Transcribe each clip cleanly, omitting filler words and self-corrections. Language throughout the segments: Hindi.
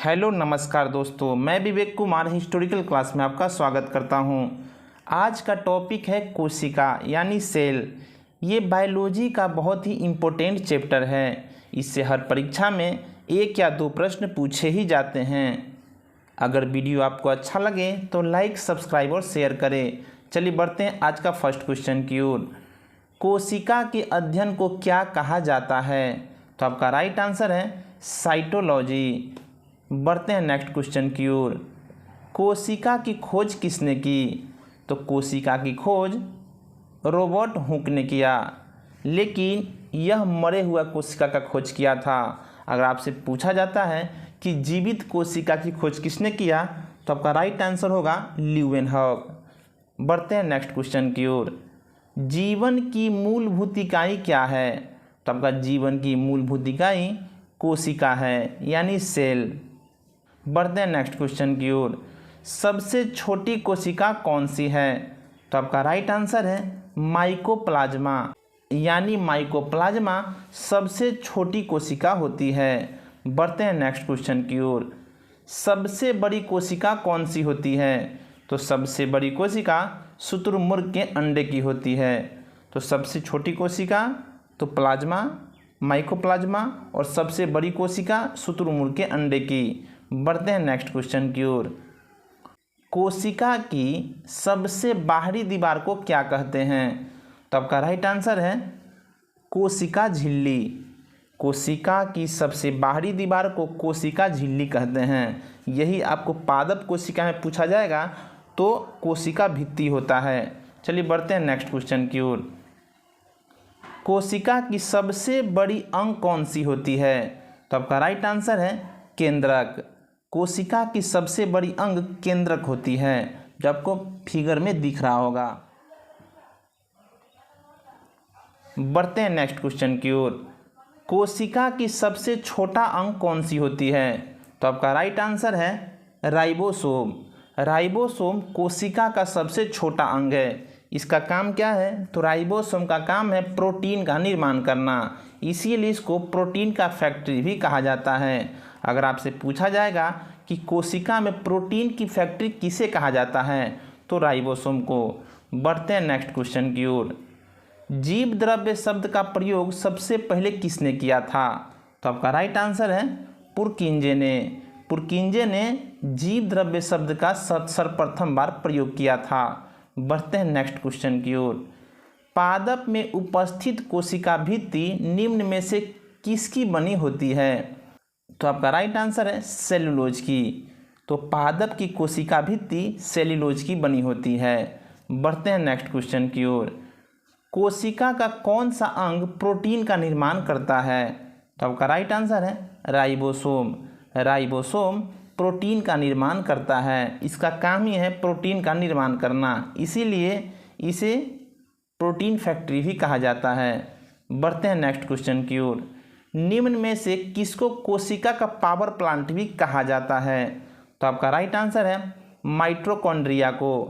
हेलो नमस्कार दोस्तों, मैं विवेक कुमार हिस्टोरिकल क्लास में आपका स्वागत करता हूं। आज का टॉपिक है कोशिका यानी सेल। ये बायोलॉजी का बहुत ही इम्पोर्टेंट चैप्टर है। इससे हर परीक्षा में 1 या 2 प्रश्न पूछे ही जाते हैं। अगर वीडियो आपको अच्छा लगे तो लाइक, सब्सक्राइब और शेयर करें। चलिए बढ़ते हैं आज का फर्स्ट क्वेश्चन की ओर। कोशिका के अध्ययन को क्या कहा जाता है? तो आपका राइट आंसर है साइटोलॉजी। बढ़ते हैं नेक्स्ट क्वेश्चन की ओर। कोशिका की खोज किसने की? तो कोशिका की खोज रॉबर्ट हुक ने किया, लेकिन यह मरे हुआ कोशिका का खोज किया था। अगर आपसे पूछा जाता है कि जीवित कोशिका की खोज किसने किया, तो आपका राइट आंसर होगा ल्यूवेनहॉक। बढ़ते हैं नेक्स्ट क्वेश्चन की ओर। जीवन की मूलभूत इकाई क्या है? तो आपका जीवन की मूलभूत इकाई कोशिका है यानी सेल। बढ़ते हैं नेक्स्ट क्वेश्चन की ओर। सबसे छोटी कोशिका कौन सी है? तो आपका राइट आंसर है माइकोप्लाज्मा, यानी माइकोप्लाज्मा सबसे छोटी कोशिका होती है। बढ़ते हैं नेक्स्ट क्वेश्चन की ओर। सबसे बड़ी कोशिका कौन सी होती है? तो सबसे बड़ी कोशिका शुतुरमुर्ग के अंडे की होती है। तो सबसे छोटी कोशिका तो प्लाज्मा, माइकोप्लाज्मा, और सबसे बड़ी कोशिका शुतुरमुर्ग के अंडे की। बढ़ते हैं नेक्स्ट क्वेश्चन की ओर। कोशिका की सबसे बाहरी दीवार को क्या कहते हैं? तो आपका राइट आंसर है कोशिका झिल्ली। कोशिका की सबसे बाहरी दीवार को कोशिका झिल्ली कहते हैं। यही आपको पादप कोशिका में पूछा जाएगा तो कोशिका भित्ति होता है। चलिए बढ़ते हैं नेक्स्ट क्वेश्चन की ओर। कोशिका की सबसे बड़ी अंग कौन सी होती है? तो आपका राइट आंसर है केंद्रक। कोशिका की सबसे बड़ी अंग केंद्रक होती है, जो आपको फिगर में दिख रहा होगा। बढ़ते हैं नेक्स्ट क्वेश्चन की ओर। कोशिका की सबसे छोटा अंग कौन सी होती है? तो आपका राइट आंसर है राइबोसोम। राइबोसोम कोशिका का सबसे छोटा अंग है। इसका काम क्या है? तो राइबोसोम का काम है प्रोटीन का निर्माण करना, इसीलिए इसको प्रोटीन का फैक्ट्री भी कहा जाता है। अगर आपसे पूछा जाएगा कि कोशिका में प्रोटीन की फैक्ट्री किसे कहा जाता है, तो राइबोसोम को। बढ़ते हैं नेक्स्ट क्वेश्चन की ओर। जीव द्रव्य शब्द का प्रयोग सबसे पहले किसने किया था? तो आपका राइट आंसर है पुरकिंजे ने। पुरकिंजे ने जीव द्रव्य शब्द का सर्वप्रथम बार प्रयोग किया था। बढ़ते हैं नेक्स्ट क्वेश्चन की ओर। पादप में उपस्थित कोशिका भित्ति निम्न में से किसकी बनी होती है? तो आपका राइट आंसर है सेलुलोज की। तो पादप की कोशिका भित्ति सेलुलोज की बनी होती है। बढ़ते हैं नेक्स्ट क्वेश्चन की ओर। कोशिका का कौन सा अंग प्रोटीन का निर्माण करता है? तो आपका राइट आंसर है राइबोसोम। राइबोसोम प्रोटीन का निर्माण करता है। इसका काम ही है प्रोटीन का निर्माण करना, इसीलिए इसे प्रोटीन फैक्ट्री भी कहा जाता है। बढ़ते हैं नेक्स्ट क्वेश्चन की ओर। निम्न में से किसको कोशिका का पावर प्लांट भी कहा जाता है? तो आपका राइट आंसर है माइटोकॉन्ड्रिया को,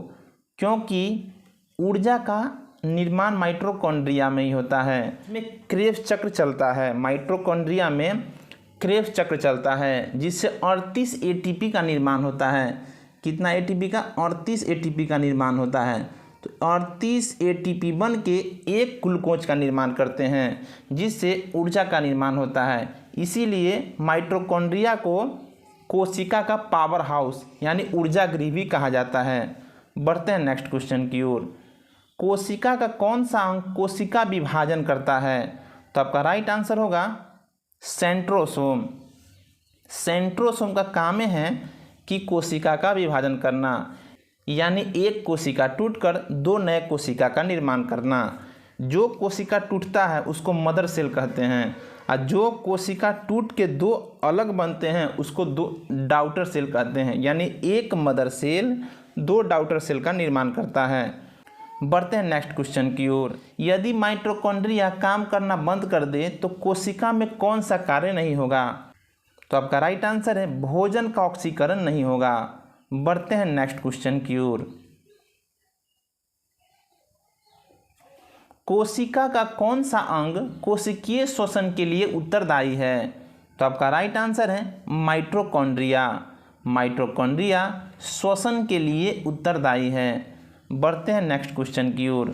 क्योंकि ऊर्जा का निर्माण माइटोकॉन्ड्रिया में ही होता है। इसमें क्रेब्स चक्र चलता है। माइटोकॉन्ड्रिया में क्रेब्स चक्र चलता है, जिससे 38 एटीपी का निर्माण होता है। कितना एटीपी का? 38 एटीपी का निर्माण होता है। तो 38 एटीपी बन के एक ग्लूकोज का निर्माण करते हैं, जिससे ऊर्जा का निर्माण होता है। इसीलिए माइटोकॉन्ड्रिया को कोशिका का पावर हाउस यानी ऊर्जा गृह भी कहा जाता है। बढ़ते हैं नेक्स्ट क्वेश्चन की ओर। कोशिका का कौन सा अंग कोशिका विभाजन करता है? तो आपका राइट आंसर होगा सेंट्रोसोम। सेंट्रोसोम का काम है कि कोशिका का विभाजन करना, यानी एक कोशिका टूटकर 2 नए कोशिका का निर्माण करना। जो कोशिका टूटता है उसको मदर सेल कहते हैं, और जो कोशिका टूट के 2 अलग बनते हैं उसको 2 डॉटर सेल कहते हैं। यानी एक मदर सेल 2 डॉटर सेल का निर्माण करता है। बढ़ते हैं नेक्स्ट क्वेश्चन की ओर। यदि माइटोकॉन्ड्रिया काम करना बंद कर दे तो कोशिका में कौन सा कार्य नहीं होगा? तो आपका राइट आंसर है भोजन का ऑक्सीकरण नहीं होगा। बढ़ते हैं नेक्स्ट क्वेश्चन की ओर। कोशिका का कौन सा अंग कोशिकीय श्वसन के लिए उत्तरदायी है? तो आपका राइट आंसर है माइटोकॉन्ड्रिया। माइटोकॉन्ड्रिया श्वसन के लिए उत्तरदायी है। बढ़ते हैं नेक्स्ट क्वेश्चन की ओर।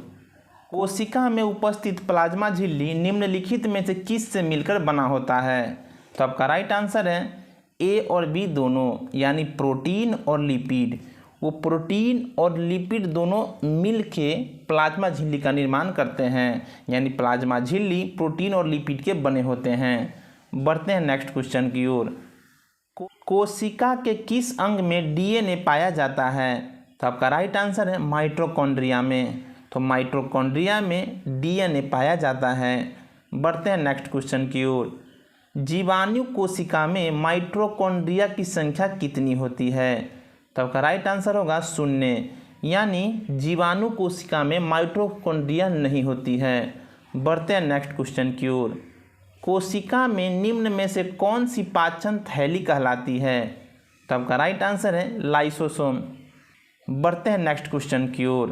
कोशिका में उपस्थित प्लाज्मा झिल्ली निम्नलिखित में से किस से मिलकर बना होता है? तो आपका राइट आंसर है ए और बी दोनों, यानी प्रोटीन और लिपिड। वो प्रोटीन और लिपिड दोनों मिल के प्लाज्मा झिल्ली का निर्माण करते हैं, यानी प्लाज्मा झिल्ली प्रोटीन और लिपिड के बने होते हैं। बढ़ते हैं नेक्स्ट क्वेश्चन की ओर। कोशिका के किस अंग में डीएनए पाया जाता है? तो आपका राइट आंसर है माइटोकॉन्ड्रिया में। तो माइटोकॉन्ड्रिया में डीएनए पाया जाता है। बढ़ते हैं नेक्स्ट क्वेश्चन की ओर। जीवाणु कोशिका में माइटोकॉन्ड्रिया की संख्या कितनी होती है? तो आपका राइट आंसर होगा 0, यानी जीवाणु कोशिका में माइटोकॉन्ड्रिया नहीं होती है। बढ़ते हैं नेक्स्ट क्वेश्चन की ओर। कोशिका में निम्न में से कौन सी पाचन थैली कहलाती है? तो आपका राइट आंसर है लाइसोसोम। बढ़ते हैं नेक्स्ट क्वेश्चन की ओर।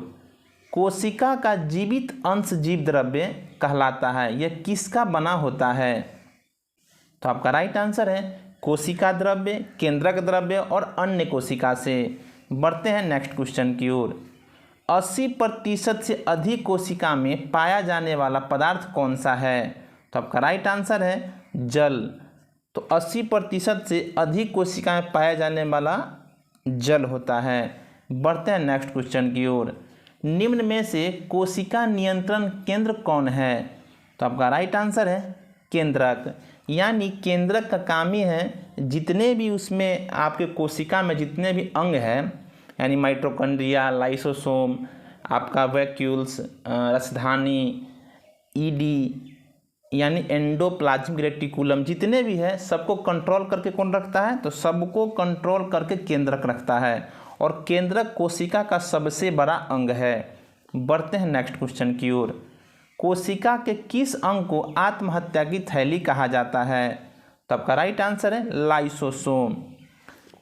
कोशिका का जीवित अंश जीव द्रव्य कहलाता है, यह किसका बना होता है? तो आपका राइट आंसर है कोशिका द्रव्य, केंद्रक द्रव्य और अन्य कोशिका से। बढ़ते हैं नेक्स्ट क्वेश्चन की ओर। 80% से अधिक कोशिका में पाया जाने वाला पदार्थ कौन सा है? तो आपका राइट आंसर है जल। तो 80% से अधिक कोशिका में पाया जाने वाला जल होता है। बढ़ते हैं नेक्स्ट क्वेश्चन की ओर। निम्न में से कोशिका नियंत्रण केंद्र कौन है? तो आपका राइट आंसर है केंद्रक, यानी केंद्रक का काम ही है जितने भी उसमें आपके कोशिका में जितने भी अंग हैं, यानी माइटोकॉन्ड्रिया, लाइसोसोम, आपका वैक्यूल्स, रसधानी, ईडी यानी एंडोप्लाज्मिक रेटिकुलम, जितने भी है सबको कंट्रोल करके कौन रखता है? तो सबको कंट्रोल करके केंद्रक रखता है, और केंद्रक कोशिका का सबसे बड़ा अंग है। बढ़ते हैं नेक्स्ट क्वेश्चन की ओर। कोशिका के किस अंग को आत्महत्या की थैली कहा जाता है? तो आपका राइट आंसर है लाइसोसोम।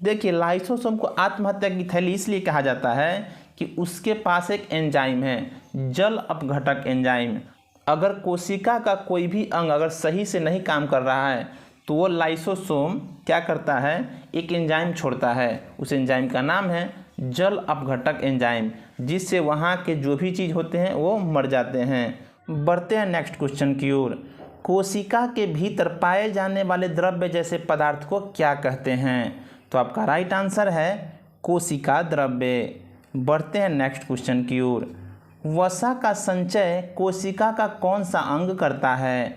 देखिए, लाइसोसोम को आत्महत्या की थैली इसलिए कहा जाता है कि उसके पास एक एंजाइम है, जल अपघटक एंजाइम। अगर कोशिका का कोई भी अंग अगर सही से नहीं काम कर रहा है तो वो लाइसोसोम क्या करता है? एक एंजाइम छोड़ता है। उस एंजाइम का नाम है जल अपघटक एंजाइम, जिससे वहाँ के जो भी चीज़ होते हैं वो मर जाते हैं। बढ़ते हैं नेक्स्ट क्वेश्चन की ओर। कोशिका के भीतर पाए जाने वाले द्रव्य जैसे पदार्थ को क्या कहते हैं? तो आपका राइट आंसर है कोशिका द्रव्य। बढ़ते हैं नेक्स्ट क्वेश्चन की ओर। वसा का संचय कोशिका का कौन सा अंग करता है?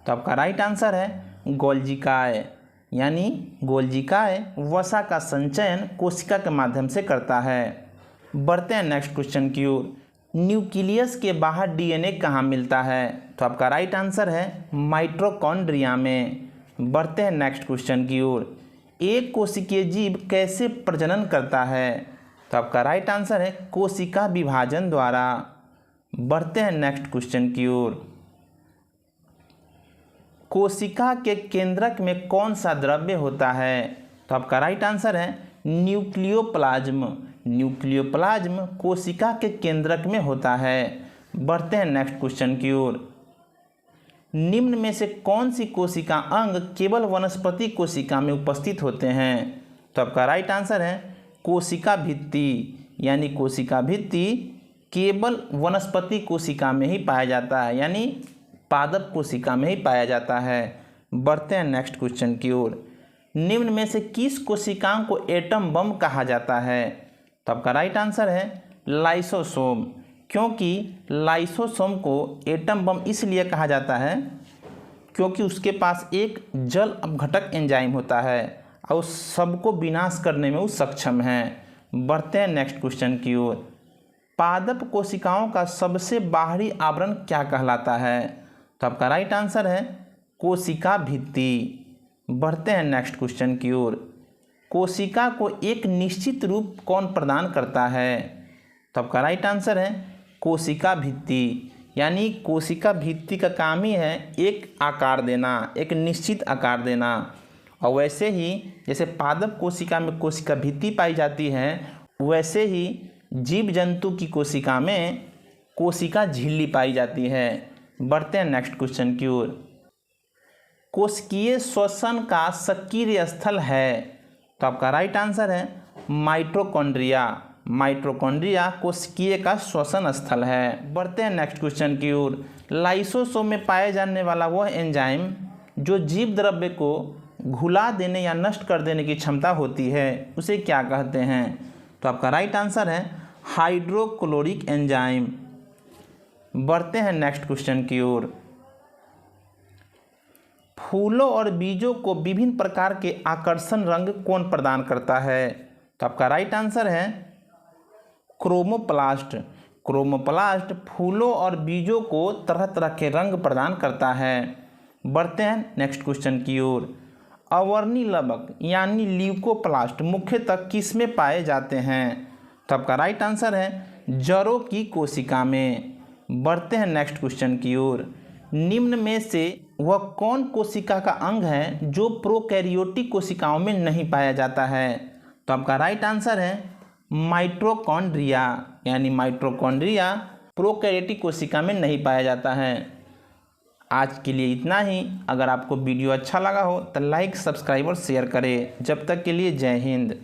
तो आपका राइट आंसर है गोल्जिकाय, यानी गोल्जिकाय वसा का संचयन कोशिका के माध्यम से करता है। बढ़ते हैं नेक्स्ट क्वेश्चन की ओर। न्यूक्लियस के बाहर डीएनए कहाँ मिलता है? तो आपका राइट आंसर है माइटोकॉन्ड्रिया में। बढ़ते हैं नेक्स्ट क्वेश्चन की ओर। एक कोशिकीय जीव कैसे प्रजनन करता है? तो आपका राइट आंसर है कोशिका विभाजन द्वारा। बढ़ते हैं नेक्स्ट क्वेश्चन की ओर। कोशिका के केंद्रक में कौन सा द्रव्य होता है? तो आपका राइट आंसर है न्यूक्लियोप्लाज्म। न्यूक्लियोप्लाज्म कोशिका के केंद्रक में होता है। बढ़ते हैं नेक्स्ट क्वेश्चन की ओर। निम्न में से कौन सी कोशिका अंग केवल वनस्पति कोशिका में उपस्थित होते हैं? तो आपका राइट आंसर है कोशिका भित्ति, यानी कोशिका भित्ति केवल वनस्पति कोशिका में ही पाया जाता है, यानी पादप कोशिका में ही पाया जाता है। बढ़ते हैं नेक्स्ट क्वेश्चन की ओर। निम्न में से किस कोशिकाओं को एटम बम कहा जाता है? तो आपका राइट आंसर है लाइसोसोम, क्योंकि लाइसोसोम को एटम बम इसलिए कहा जाता है क्योंकि उसके पास एक जल अपघटक एंजाइम होता है और सबको विनाश करने में वो सक्षम है। बढ़ते हैं नेक्स्ट क्वेश्चन की ओर। पादप कोशिकाओं का सबसे बाहरी आवरण क्या कहलाता है? तो आपका राइट आंसर है कोशिका भित्ति। बढ़ते हैं नेक्स्ट क्वेश्चन की ओर। कोशिका को एक निश्चित रूप कौन प्रदान करता है? तो आपका राइट आंसर है कोशिका भित्ति, यानी कोशिका भित्ति का काम ही है एक आकार देना, एक निश्चित आकार देना। और वैसे ही जैसे पादप कोशिका में कोशिका भित्ति पाई जाती है, वैसे ही जीव जंतु की कोशिका में कोशिका झिल्ली पाई जाती है। बढ़ते हैं नेक्स्ट क्वेश्चन की ओर। कोशिकीय श्वसन का सक्रिय स्थल है? तो आपका राइट आंसर है माइटोकॉन्ड्रिया। माइटोकॉन्ड्रिया कोशिकीय का श्वसन स्थल है। बढ़ते हैं नेक्स्ट क्वेश्चन की ओर। लाइसोसोम में पाए जाने वाला वह एंजाइम जो जीव द्रव्य को घुला देने या नष्ट कर देने की क्षमता होती है, उसे क्या कहते हैं? तो आपका राइट आंसर है हाइड्रोक्लोरिक एंजाइम। बढ़ते हैं नेक्स्ट क्वेश्चन की ओर। फूलों और बीजों को विभिन्न प्रकार के आकर्षण रंग कौन प्रदान करता है? तो आपका राइट आंसर है क्रोमोप्लास्ट। क्रोमोप्लास्ट फूलों और बीजों को तरह तरह के रंग प्रदान करता है। बढ़ते हैं नेक्स्ट क्वेश्चन की ओर। अवर्णी लवक यानी ल्यूकोप्लास्ट मुख्यतः किस में पाए जाते हैं? तो आपका राइट आंसर है जड़ों की कोशिका में। बढ़ते हैं नेक्स्ट क्वेश्चन की ओर। निम्न में से वह कौन कोशिका का अंग है जो प्रोकैरियोटिक कोशिकाओं में नहीं पाया जाता है? तो आपका राइट आंसर है माइटोकॉन्ड्रिया, यानी माइटोकॉन्ड्रिया प्रोकैरियोटिक कोशिका में नहीं पाया जाता है। आज के लिए इतना ही। अगर आपको वीडियो अच्छा लगा हो तो लाइक, सब्सक्राइब और शेयर करें। जब तक के लिए जय हिंद।